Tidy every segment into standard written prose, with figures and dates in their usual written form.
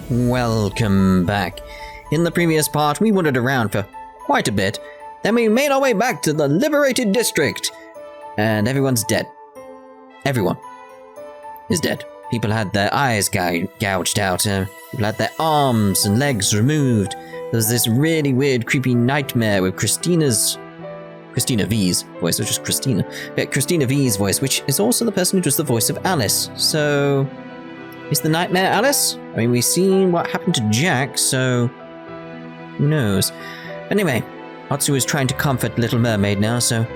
Welcome back. In the previous part, we wandered around for quite a bit, then we made our way back to the liberated district, and everyone's dead. Everyone is dead. People had their eyes gouged out, people had their arms and legs removed. There was this really weird, creepy nightmare with Christina V's voice, or just Christina. Yeah, Christina V's voice, which is also the person who does the voice of Alice. So, is the nightmare Alice? I mean, we've seen what happened to Jack, so who knows? Anyway, Otsuu is trying to comfort Little Mermaid now, so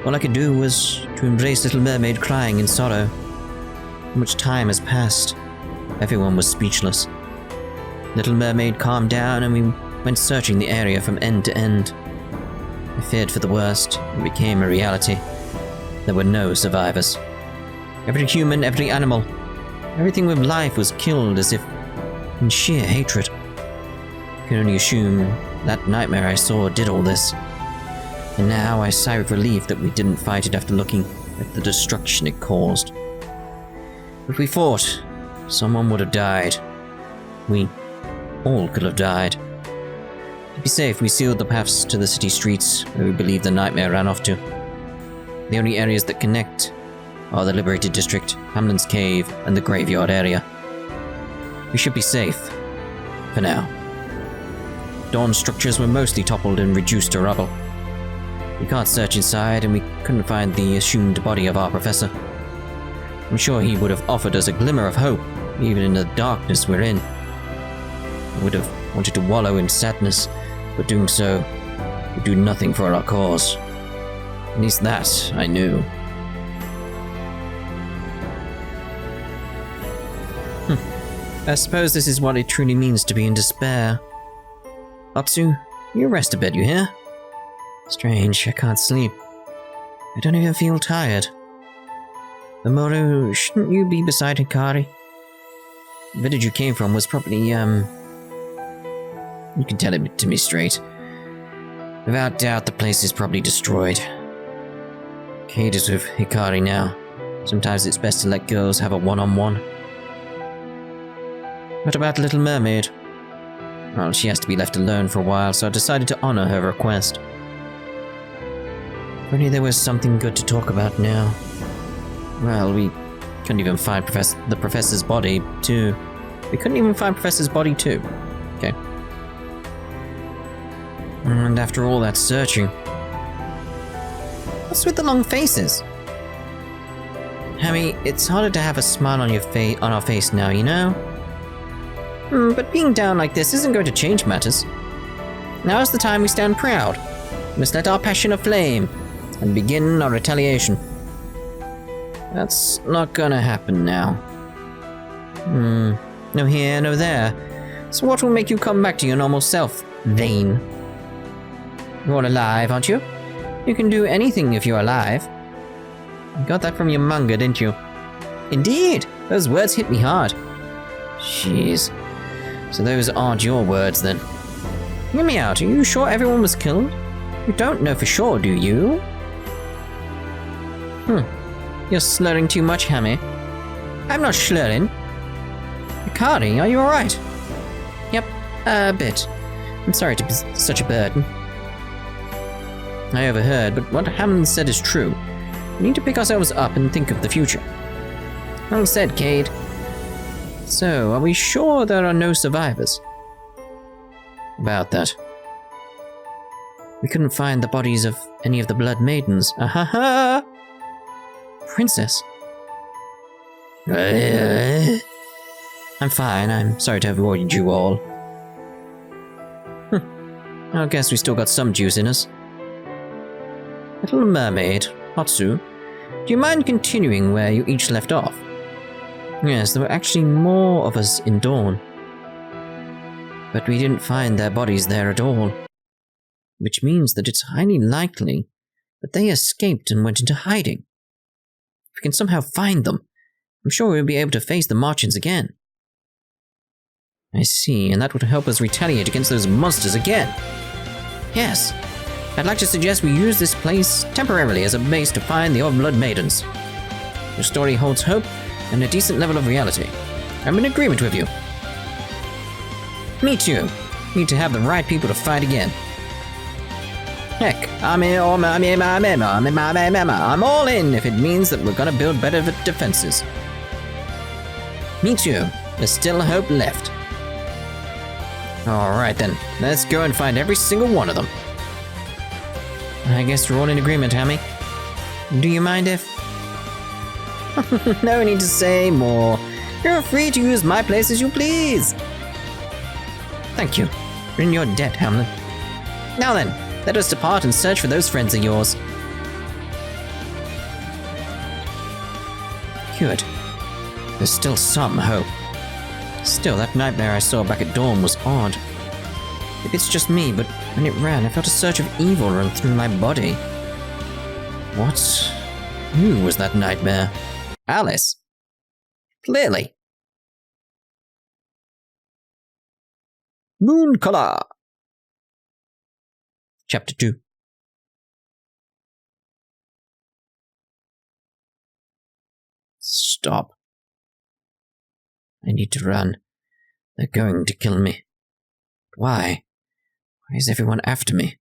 all I could do was to embrace Little Mermaid crying in sorrow. How much time has passed? Everyone was speechless. Little Mermaid calmed down and we went searching the area from end to end. I feared for the worst. It became a reality. There were no survivors. Every human, every animal, everything with life was killed as if in sheer hatred. I can only assume that nightmare I saw did all this. And now I sigh with relief that we didn't fight it after looking at the destruction it caused. If we fought, someone would have died. We all could have died. To be safe, we sealed the paths to the city streets where we believe the nightmare ran off to. The only areas that connect are the Liberated District, Hamlin's Cave, and the Graveyard area. We should be safe. For now. Dawn's structures were mostly toppled and reduced to rubble. We can't search inside, and we couldn't find the assumed body of our professor. I'm sure he would have offered us a glimmer of hope, even in the darkness we're in. I would have wanted to wallow in sadness, but doing so would do nothing for our cause. At least that I knew. I suppose this is what it truly means to be in despair. Otsuu, you rest a bit, you hear? Strange, I can't sleep. I don't even feel tired. Mamoru, shouldn't you be beside Hikari? The village you came from was probably, You can tell it to me straight. Without doubt, the place is probably destroyed. Cade is with Hikari now. Sometimes it's best to let girls have a one-on-one. What about Little Mermaid? Well, she has to be left alone for a while, so I decided to honor her request. If only there was something good to talk about now. Well, we couldn't even find the Professor's body, too. Okay. And after all that searching... What's with the long faces? Hammy, it's harder to have a smile on our face now, you know? But being down like this isn't going to change matters. Now is the time we stand proud. We must let our passion aflame and begin our retaliation. That's not gonna happen now. No here, no there. So what will make you come back to your normal self, Vane? You're alive, aren't you? You can do anything if you're alive. You got that from your manga, didn't you? Indeed! Those words hit me hard. Jeez. So those aren't your words, then. Hear me out, are you sure everyone was killed? You don't know for sure, do you? You're slurring too much, Hammy. I'm not slurring. Hikari, are you alright? Yep, a bit. I'm sorry to be such a burden. I overheard, but what Hammond said is true. We need to pick ourselves up and think of the future. Well said, Cade. So, are we sure there are no survivors? About that. We couldn't find the bodies of any of the Blood Maidens. Ahaha! Princess. I'm fine, I'm sorry to have worried you all. I guess we still got some juice in us. Little Mermaid, Otsuu, do you mind continuing where you each left off? Yes, there were actually more of us in Dawn. But we didn't find their bodies there at all. Which means that it's highly likely that they escaped and went into hiding. If we can somehow find them, I'm sure we'll be able to face the Marchens again. I see, and that would help us retaliate against those monsters again. Yes, I'd like to suggest we use this place temporarily as a base to find the old Blood Maidens. Your story holds hope and a decent level of reality. I'm in agreement with you. Me too. Need to have the right people to fight again. Heck, I'm all in if it means that we're gonna build better defenses. Me too. There's still hope left. Alright then, let's go and find every single one of them. I guess we're all in agreement, Hammy. Do you mind if... No need to say more. You're free to use my place as you please. Thank you. You're in your debt, Hamlin. Now then, let us depart and search for those friends of yours. Good. There's still some hope. Still, that nightmare I saw back at dawn was odd. Maybe it's just me, but when it ran, I felt a surge of evil run through my body. What? Who was that nightmare? Alice. Clearly. Moon Color. Chapter 2. Stop. I need to run. They're going to kill me. Why? Why is everyone after me?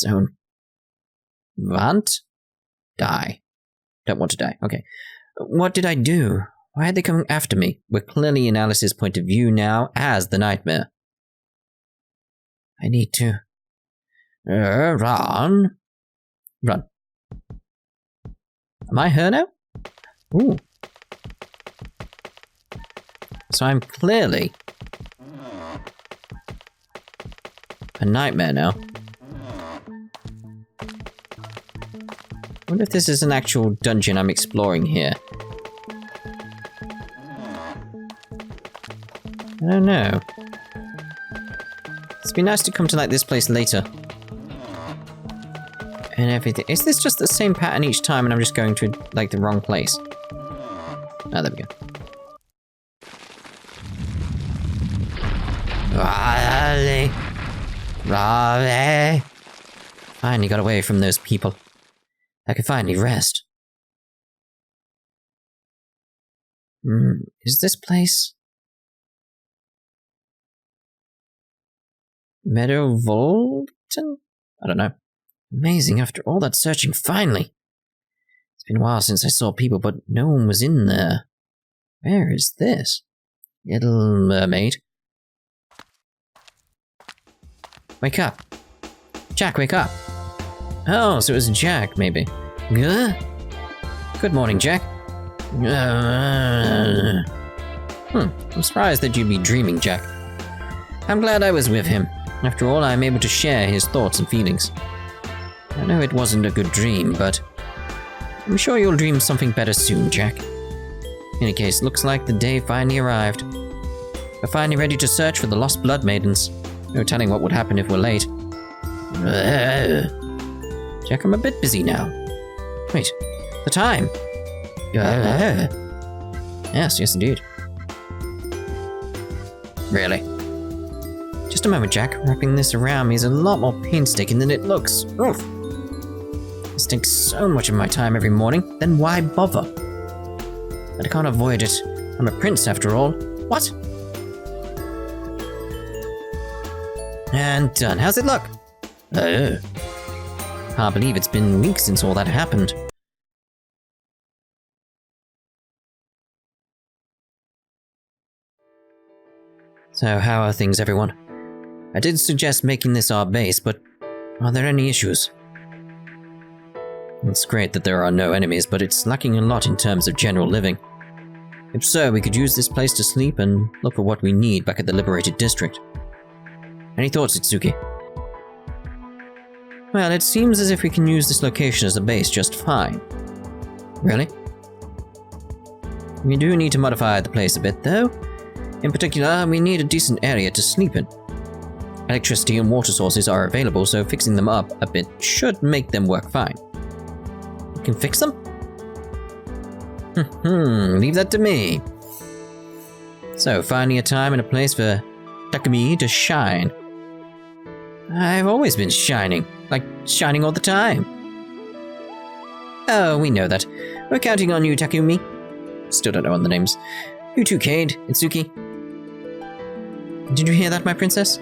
Don't want? Die. Don't want to die. Okay. What did I do? Why are they coming after me? We're clearly in Alice's point of view now as the nightmare. I need to... run. Run. Am I her now? Ooh. So I'm clearly... a nightmare now. I wonder if this is an actual dungeon I'm exploring here. I don't know. It'd be nice to come to like this place later. And everything. Is this just the same pattern each time and I'm just going to like the wrong place? Oh, there we go. Raleigh. Raleigh. Finally got away from those people. I could finally rest. Is this place... Meadow Volton? I don't know. Amazing, after all that searching, finally! It's been a while since I saw people, but no one was in there. Where is this? Little Mermaid? Wake up! Jack, wake up! Oh, so it was Jack, maybe. Good morning, Jack. I'm surprised that you'd be dreaming, Jack. I'm glad I was with him. After all, I'm able to share his thoughts and feelings. I know it wasn't a good dream, but I'm sure you'll dream something better soon, Jack. In any case, looks like the day finally arrived. We're finally ready to search for the lost Blood Maidens. No telling what would happen if we're late. Jack, I'm a bit busy now. Wait, the time. Yes, indeed. Really? Just a moment, Jack. Wrapping this around me is a lot more painstaking than it looks. Oof. This takes so much of my time every morning, then why bother? But I can't avoid it. I'm a prince after all. What? And done. How's it look? Can't believe it's been weeks since all that happened. So, how are things, everyone? I did suggest making this our base, but are there any issues? It's great that there are no enemies, but it's lacking a lot in terms of general living. If so, we could use this place to sleep and look for what we need back at the liberated district. Any thoughts, Itsuki? Well, it seems as if we can use this location as a base just fine. Really? We do need to modify the place a bit, though. In particular, we need a decent area to sleep in. Electricity and water sources are available, so fixing them up a bit should make them work fine. We can fix them? Leave that to me. So, finding a time and a place for Takumi to shine. I've always been shining. Like, shining all the time. Oh, we know that. We're counting on you, Takumi. Still don't know on the names. You too, Cade, Itsuki. Did you hear that, my princess?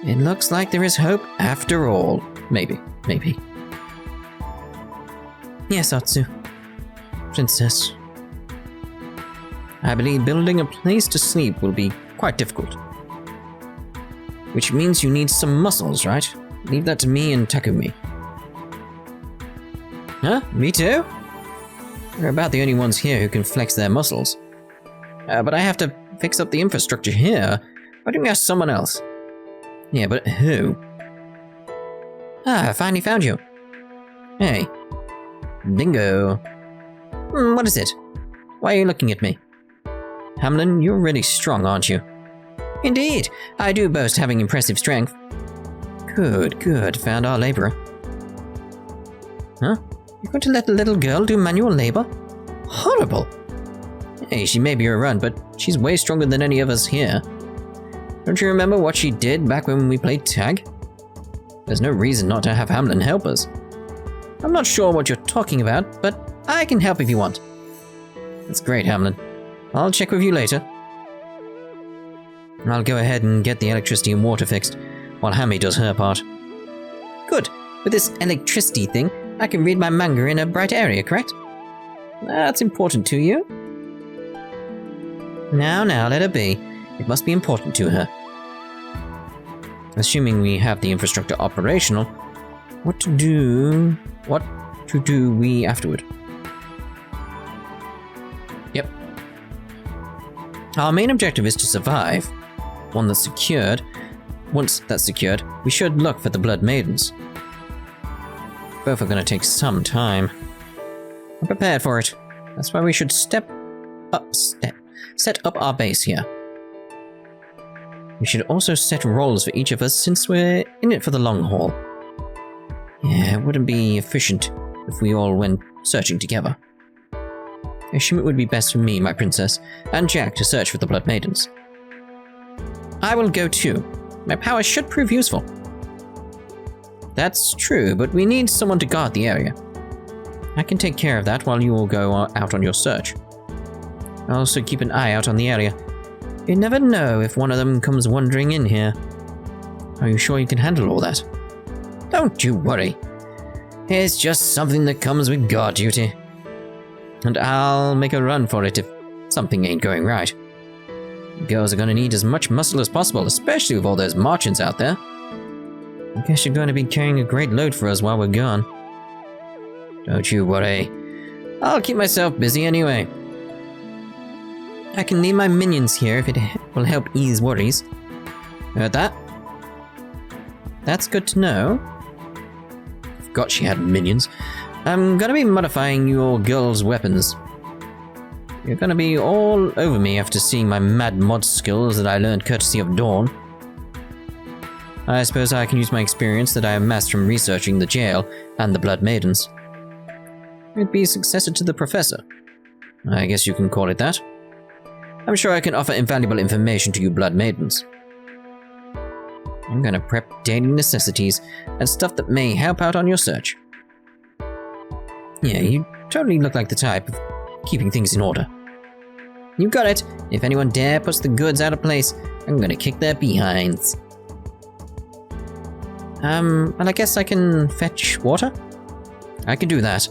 It looks like there is hope after all. Maybe. Yes, Otsuu. Princess. I believe building a place to sleep will be quite difficult. Which means you need some muscles, right? Leave that to me and Takumi. Huh? Me too? We're about the only ones here who can flex their muscles. But I have to fix up the infrastructure here. Why don't we ask someone else? Yeah, but who? I finally found you. Hey. Bingo. What is it? Why are you looking at me? Hamlin, you're really strong, aren't you? Indeed, I do boast having impressive strength. Good, found our laborer. Huh? You're going to let a little girl do manual labor? Horrible! Hey, she may be a runt, but she's way stronger than any of us here. Don't you remember what she did back when we played tag? There's no reason not to have Hamlin help us. I'm not sure what you're talking about, but I can help if you want. That's great, Hamlin. I'll check with you later. I'll go ahead and get the electricity and water fixed, while Hammy does her part. Good. With this electricity thing, I can read my manga in a bright area, correct? That's important to you? Now, let her be. It must be important to her. Assuming we have the infrastructure operational, what to do we afterward? Yep. Our main objective is to survive. Once that's secured, we should look for the Blood Maidens. Both are going to take some time. I'm prepared for it. That's why we should set up our base here. We should also set roles for each of us since we're in it for the long haul. Yeah, it wouldn't be efficient if we all went searching together. I assume it would be best for me, my princess, and Jack to search for the Blood Maidens. I will go too. My powers should prove useful. That's true, but we need someone to guard the area. I can take care of that while you all go out on your search. I'll also keep an eye out on the area. You never know if one of them comes wandering in here. Are you sure you can handle all that? Don't you worry. It's just something that comes with guard duty. And I'll make a run for it if something ain't going right. Girls are gonna need as much muscle as possible, especially with all those Marchens out there. I guess you're going to be carrying a great load for us while we're gone. Don't you worry. I'll keep myself busy anyway. I can leave my minions here if it will help ease worries. Heard that? That's good to know. Forgot she had minions. I'm gonna be modifying your girls' weapons. You're gonna be all over me after seeing my mad mod skills that I learned courtesy of Dawn. I suppose I can use my experience that I amassed from researching the jail and the Blood Maidens. It'd be a successor to the Professor. I guess you can call it that. I'm sure I can offer invaluable information to you Blood Maidens. I'm gonna prep daily necessities and stuff that may help out on your search. Yeah, you totally look like the type of keeping things in order. You got it. If anyone dare puts the goods out of place, I'm gonna kick their behinds. And I guess I can fetch water? I can do that.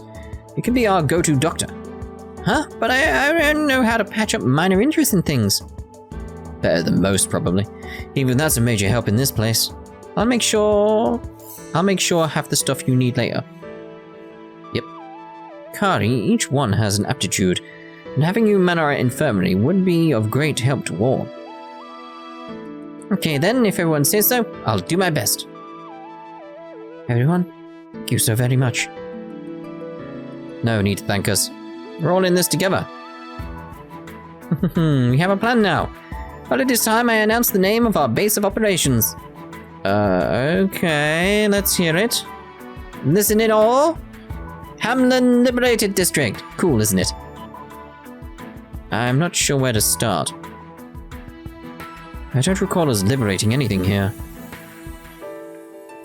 You can be our go-to doctor. Huh? But I don't know how to patch up minor injuries and things. Better than most, probably. Even that's a major help in this place. I'll make sure I have the stuff you need later. Yep. Kari, each one has an aptitude, and having you man our infirmary would be of great help to all. Okay then, if everyone says so, I'll do my best. Everyone, thank you so very much. No need to thank us. We're all in this together. We have a plan now. Well, it is time I announce the name of our base of operations. Okay, let's hear it. Listen in all. Hamlin Liberated District. Cool, isn't it? I'm not sure where to start. I don't recall us liberating anything here.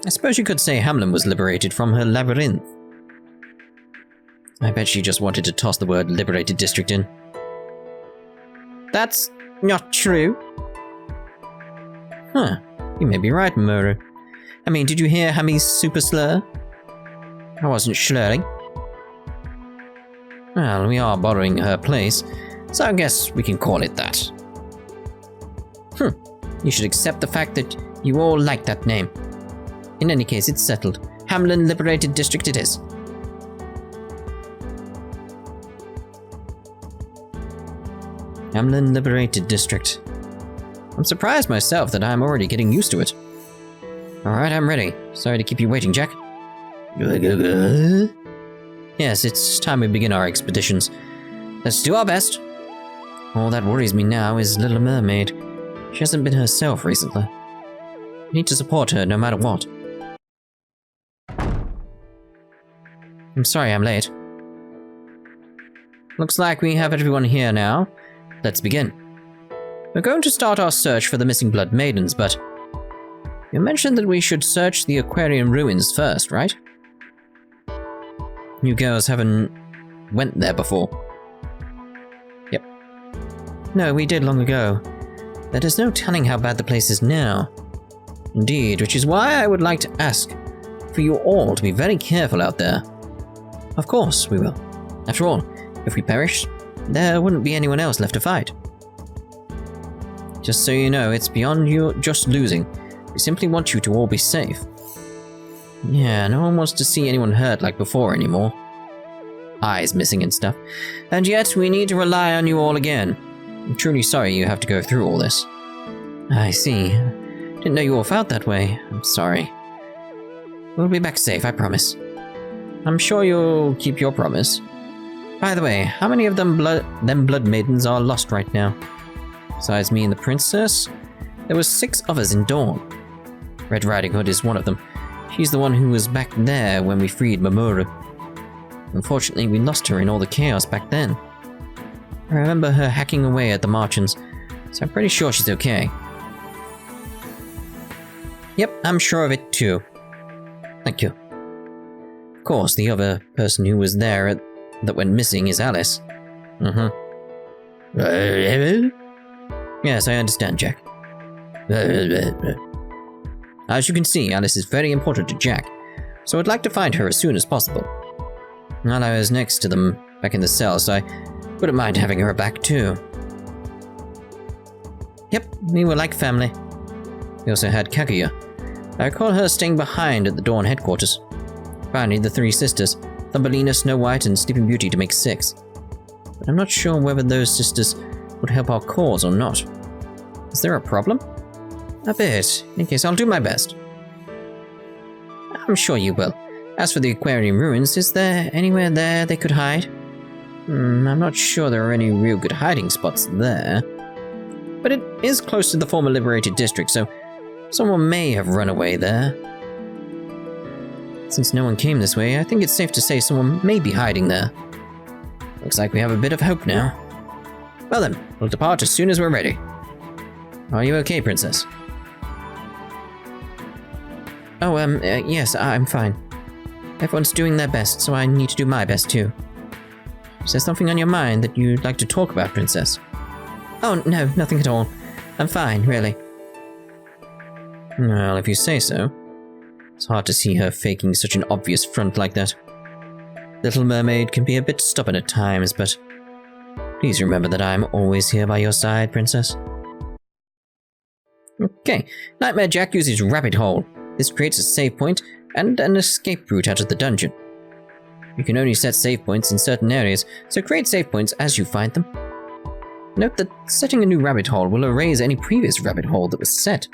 I suppose you could say Hamlin was liberated from her labyrinth. I bet she just wanted to toss the word Liberated District in. That's not true. Huh. You may be right, Muru. I mean, did you hear Hammy's super slur? I wasn't slurring. Well, we are borrowing her place, so I guess we can call it that. You should accept the fact that you all like that name. In any case, it's settled. Hamlin Liberated District it is. Hamlin Liberated District. I'm surprised myself that I'm already getting used to it. Alright, I'm ready. Sorry to keep you waiting, Jack. Yes, it's time we begin our expeditions. Let's do our best. All that worries me now is Little Mermaid. She hasn't been herself recently. We need to support her no matter what. I'm sorry I'm late. Looks like we have everyone here now. Let's begin. We're going to start our search for the missing Blood Maidens, but you mentioned that we should search the Aquarium ruins first, right? You girls haven't went there before. Yep. No, we did long ago. There is no telling how bad the place is now. Indeed, which is why I would like to ask for you all to be very careful out there. Of course we will. After all, if we perish, there wouldn't be anyone else left to fight. Just so you know, it's beyond you just losing. We simply want you to all be safe. Yeah, no one wants to see anyone hurt like before anymore. Eyes missing and stuff. And yet, we need to rely on you all again. I'm truly sorry you have to go through all this. I see. Didn't know you all felt that way. I'm sorry. We'll be back safe, I promise. I'm sure you'll keep your promise. By the way, how many of them Blood Maidens are lost right now? Besides me and the princess, there were 6 others in Dawn. Red Riding Hood is one of them. She's the one who was back there when we freed Mamoru. Unfortunately, we lost her in all the chaos back then. I remember her hacking away at the Marchens, so I'm pretty sure she's okay. Yep, I'm sure of it too. Thank you. Of course, the other person who was there that went missing is Alice. Yes, I understand, Jack. As you can see, Alice is very important to Jack, so I'd like to find her as soon as possible. Well, I was next to them back in the cell, so I wouldn't mind having her back too. Yep, we were like family. We also had Kaguya. I recall her staying behind at the Dawn headquarters. Finally, the 3 sisters, Thumbelina, Snow White, and Sleeping Beauty to make 6. But I'm not sure whether those sisters would help our cause or not. Is there a problem? A bit. In case, I'll do my best. I'm sure you will. As for the Aquarium ruins, is there anywhere there they could hide? I'm not sure there are any real good hiding spots there. But it is close to the former liberated district, so someone may have run away there. Since no one came this way, I think it's safe to say someone may be hiding there. Looks like we have a bit of hope now. Well then, we'll depart as soon as we're ready. Are you okay, Princess? Oh, yes, I'm fine. Everyone's doing their best, so I need to do my best too. Is there something on your mind that you'd like to talk about, Princess? Oh, no, nothing at all. I'm fine, really. Well, if you say so. It's hard to see her faking such an obvious front like that. Little Mermaid can be a bit stubborn at times, but please remember that I'm always here by your side, Princess. Okay, Nightmare Jack uses Rabbit Hole. This creates a save point and an escape route out of the dungeon. You can only set save points in certain areas, so create save points as you find them. Note that setting a new rabbit hole will erase any previous rabbit hole that was set.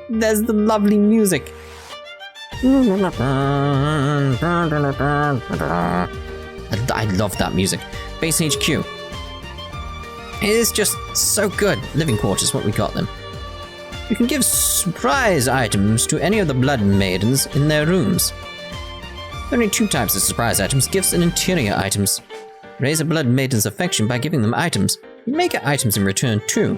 There's the lovely music. I love that music. Base HQ. It is just so good. Living quarters, what we got them. You can give surprise items to any of the Blood Maidens in their rooms. There are only 2 types of surprise items, gifts and interior items. Raise a Blood Maiden's affection by giving them items. You may get items in return too.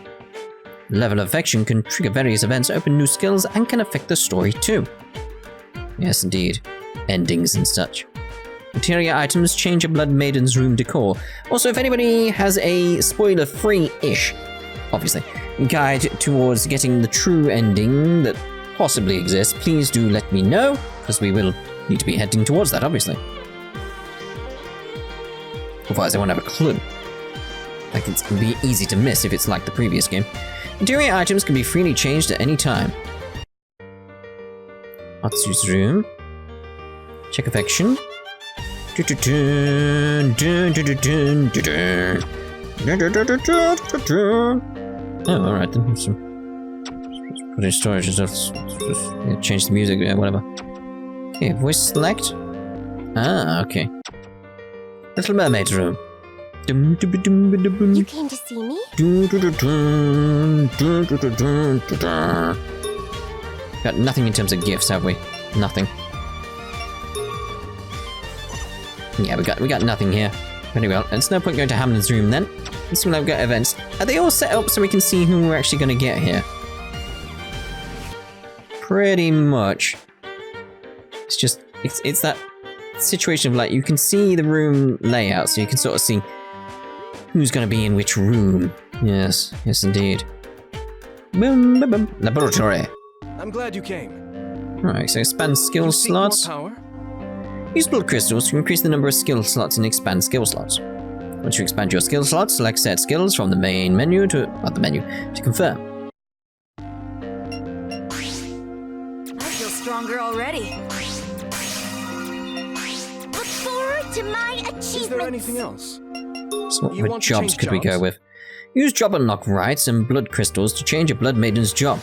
The level of affection can trigger various events, open new skills, and can affect the story too. Yes, indeed. Endings and such. Interior items change a Blood Maiden's room decor. Also, if anybody has a spoiler-free-ish obviously, guide towards getting the true ending that possibly exists, please do let me know, because we will need to be heading towards that, obviously. Otherwise, I won't have a clue. Like, it's going to be easy to miss if it's like the previous game. Interior items can be freely changed at any time. Otsu's room. Check affection. Oh, alright then. Put in storage and stuff. Change the music, whatever. Okay, voice select. Ah, okay. Little Mermaid's room. You came to see me? Got nothing in terms of gifts, have we? Nothing. Yeah, we got nothing here. Very well. There's no point going to Hamlin's room then. Let's see when I've got events. Are they all set up so we can see who we're actually going to get here? Pretty much. It's just, it's that situation of like, you can see the room layout, so you can sort of see who's going to be in which room. Yes, yes indeed. Boom, boom, boom. Laboratory. I'm glad you came. Alright, so expand skill slots. Use blood crystals to increase the number of skill slots and expand skill slots. Once you expand your skill slots, select set skills from the main menu to confirm. I feel stronger already. Look forward to my achievements. Is there anything else? So what jobs could we go with? Use job unlock rights and blood crystals to change a Blood Maiden's job.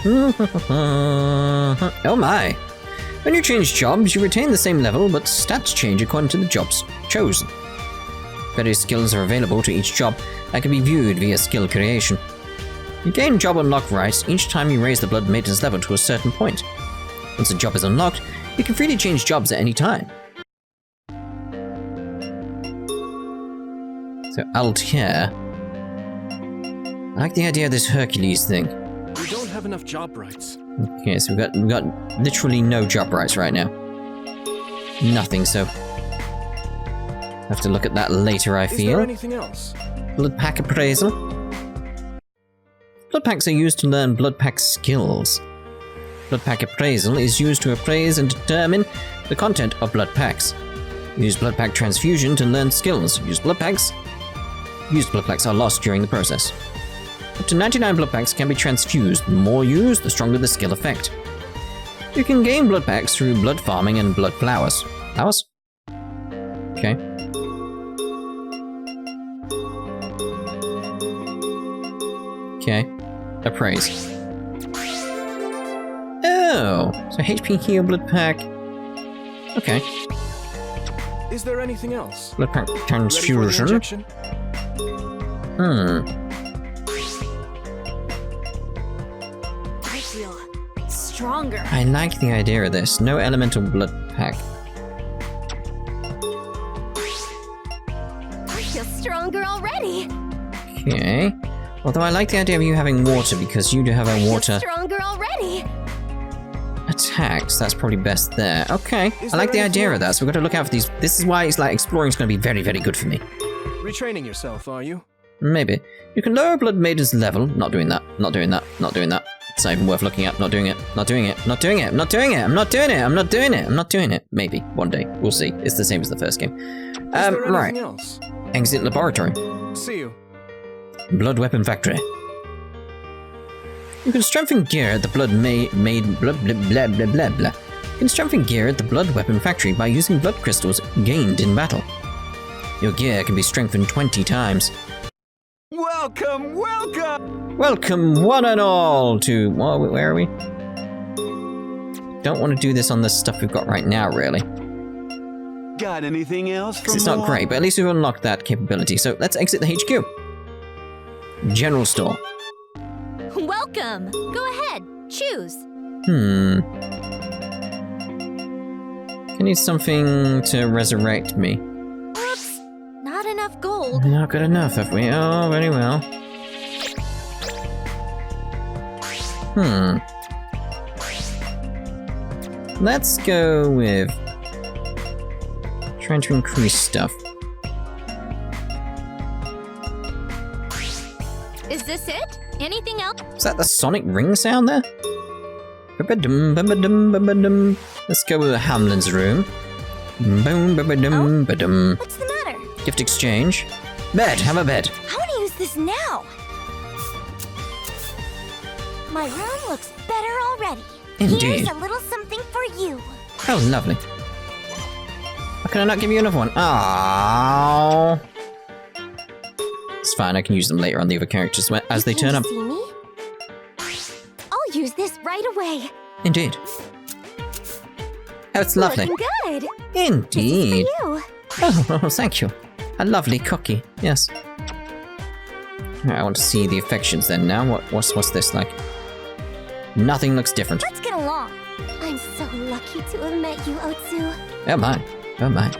Oh my! When you change jobs, you retain the same level, but stats change according to the jobs chosen. Various skills are available to each job that can be viewed via skill creation. You gain job unlock rights each time you raise the Blood Maiden's level to a certain point. Once a job is unlocked, you can freely change jobs at any time. So Alt here. I like the idea of this Hercules thing. We don't have enough job rights. Okay, so we've got literally no job rights right now. Nothing, so have to look at that later, I feel. Is there anything else? Blood pack appraisal. Blood packs are used to learn blood pack skills. Blood pack appraisal is used to appraise and determine the content of blood packs. Use blood pack transfusion to learn skills. Used blood packs are lost during the process. Up to 99 blood packs can be transfused. The more used, the stronger the skill effect. You can gain blood packs through blood farming and blood flowers. Flowers? Okay. Okay. Appraise. Oh! So HP heal blood pack. Okay. Is there anything else? Blood pack transfusion. I feel stronger. I like the idea of this. No elemental blood pack. I feel stronger already. Okay. Although I like the idea of you having water because you do have a water Stronger already. attacks. That's probably best there. Okay. I like the idea of that. So we've got to look out for these. This is why it's like exploring is going to be very, very good for me. Retraining yourself, are you? Maybe. You can lower Blood Maiden's level. Not doing that. Not doing that. Not doing that. It's not even worth looking at. Not doing it. Not doing it. Not doing it. I'm not doing it. I'm not doing it. I'm not doing it. I'm not doing it. Maybe. One day. We'll see. It's the same as the first game. Right. Else? Exit laboratory. See you. Blood weapon factory. You can strengthen gear at the Blood Maiden blah blah blah blah blah blah. You can strengthen gear at the Blood Weapon Factory by using blood crystals gained in battle. Your gear can be strengthened 20 times. Welcome, welcome! Welcome one and all to... Well, where are we? Don't want to do this on the stuff we've got right now, really. Got anything else? Because it's not great, but at least we've unlocked that capability. So let's exit the HQ. General store. Welcome. Go ahead. Choose. I need something to resurrect me. Oops. Not enough gold. Not good enough, have we? Oh, very well. Let's go with trying to increase stuff. Is this it? Anything else? Is that the sonic ring sound there? Ba-ba-dum, ba-ba-dum, ba-ba-dum. Let's go with Hamlin's room. Boom, ba-ba-dum, ba-dum. What's the matter? Gift exchange. Bed, have a bed. I want to use this now. My room looks better already. Indeed. Here's a little something for you. Oh, lovely. Why can I not give you another one? Aww. It's fine, I can use them later on the other characters as they turn up. See me? I'll use this right away. Indeed. Oh, it's lovely. Looking good. Indeed. This is for you. Oh, thank you. A lovely cookie. Yes. Right, I want to see the affections then now. What's this like? Nothing looks different. Let's get along. I'm so lucky to have met you, Otsuu. Oh my. Oh my.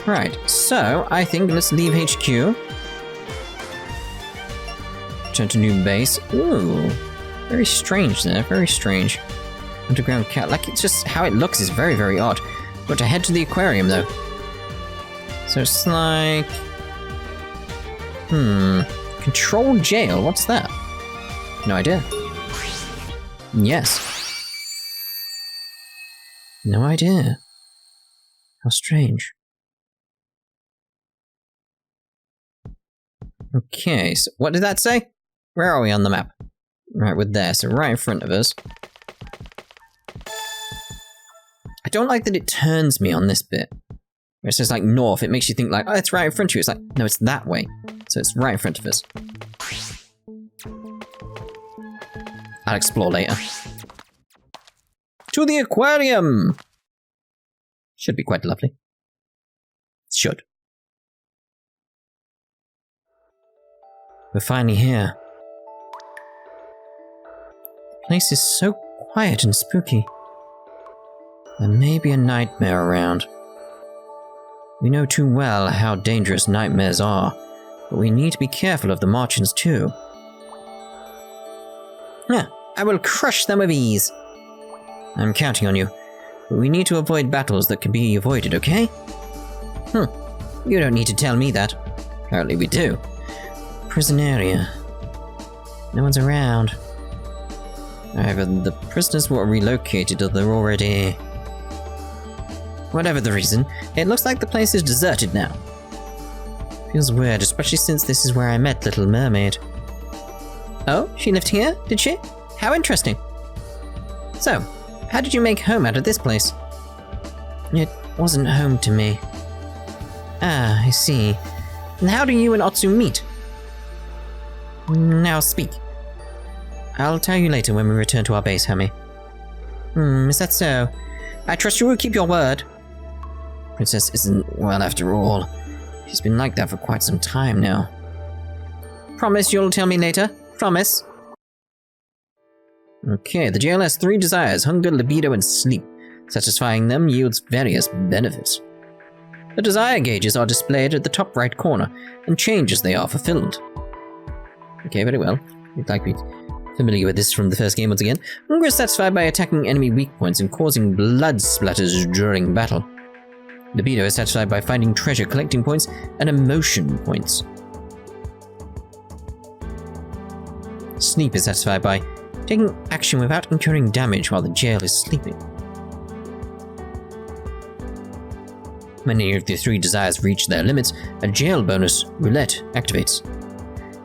Right, so I think let's leave HQ. Turn to new base. Ooh. Very strange there, very strange. Underground cat, like it's just how it looks is very, very odd. Got to head to the aquarium though. So it's like... Control jail, what's that? No idea. Yes. No idea. How strange. Okay, so what did that say? Where are we on the map? Right, we're there, so right in front of us. I don't like that it turns me on this bit. Where it says like north, it makes you think like, oh, it's right in front of you. It's like, no, it's that way. So it's right in front of us. I'll explore later. To the aquarium! Should be quite lovely. Should. We're finally here. The place is so quiet and spooky. There may be a nightmare around. We know too well how dangerous nightmares are, but we need to be careful of the Marchens too. I will crush them with ease. I'm counting on you, but we need to avoid battles that can be avoided, okay? You don't need to tell me that. Apparently we do. Prison area. No one's around. Either the prisoners were relocated or they're already... Whatever the reason, it looks like the place is deserted now. Feels weird, especially since this is where I met Little Mermaid. Oh, she lived here, did she? How interesting. So, how did you make home out of this place? It wasn't home to me. Ah, I see. And how do you and Otsuu meet? Now speak. I'll tell you later when we return to our base, Hammy. Is that so? I trust you will keep your word. Princess isn't well after all. She's been like that for quite some time now. Promise you'll tell me later? Promise? Okay, the jail has 3 desires: hunger, libido, and sleep. Satisfying them yields various benefits. The desire gauges are displayed at the top right corner, and change as they are fulfilled. Okay, very well. You'd like me familiar with this from the first game once again. Hunger is satisfied by attacking enemy weak points and causing blood splatters during battle. Libido is satisfied by finding treasure, collecting points, and emotion points. Sleep is satisfied by taking action without incurring damage while the jail is sleeping. When any of the 3 desires reach their limits, a jail bonus roulette activates.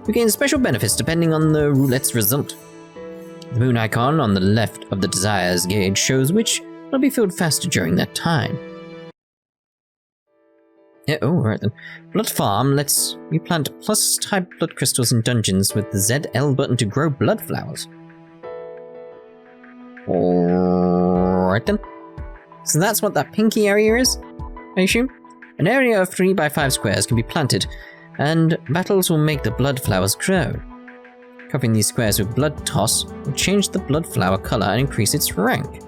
You gain special benefits depending on the roulette's result. The moon icon on the left of the desires gauge shows which will be filled faster during that time. Yeah, oh, right then. Blood Farm lets you plant plus-type blood crystals in dungeons with the ZL button to grow blood flowers. Alright then. So that's what that pinky area is, I assume? An area of 3 by 5 squares can be planted, and battles will make the blood flowers grow. Covering these squares with blood toss will change the blood flower color and increase its rank.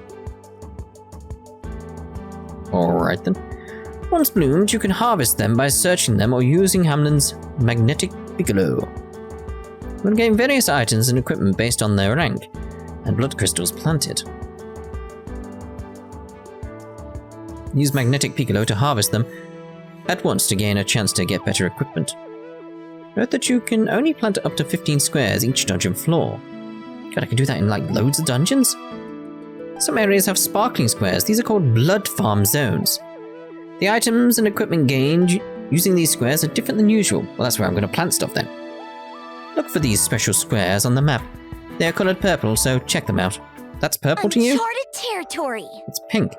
Alright then. Once bloomed, you can harvest them by searching them or using Hamlin's magnetic piccolo. You will gain various items and equipment based on their rank, and blood crystals planted. Use magnetic piccolo to harvest them at once to gain a chance to get better equipment. Note that you can only plant up to 15 squares each dungeon floor. God, I can do that in like loads of dungeons? Some areas have sparkling squares. These are called blood farm zones. The items and equipment gained using these squares are different than usual. Well, that's where I'm going to plant stuff then. Look for these special squares on the map. They are coloured purple, so check them out. That's purple to you? Uncharted territory. It's pink.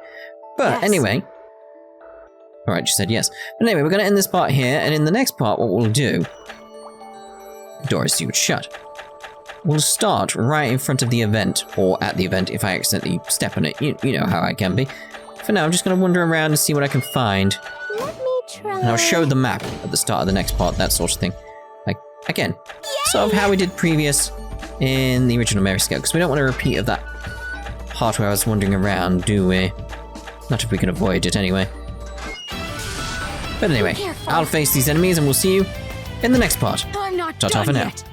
But Yes. anyway... Alright, she said yes. But anyway, we're going to end this part here, and in the next part, what we'll do... The door is sealed shut. We'll start right in front of the event, or at the event if I accidentally step on it. You know how I can be. For now, I'm just going to wander around and see what I can find. Let me try. And I'll show the map at the start of the next part, that sort of thing. Like, again, sort of how we did previous in the original Mary Scale, because we don't want a repeat of that part where I was wandering around, do we? Not if we can avoid it anyway. But anyway, Careful. I'll face these enemies and we'll see you in the next part. I'm not Ta-ta done for now. yet.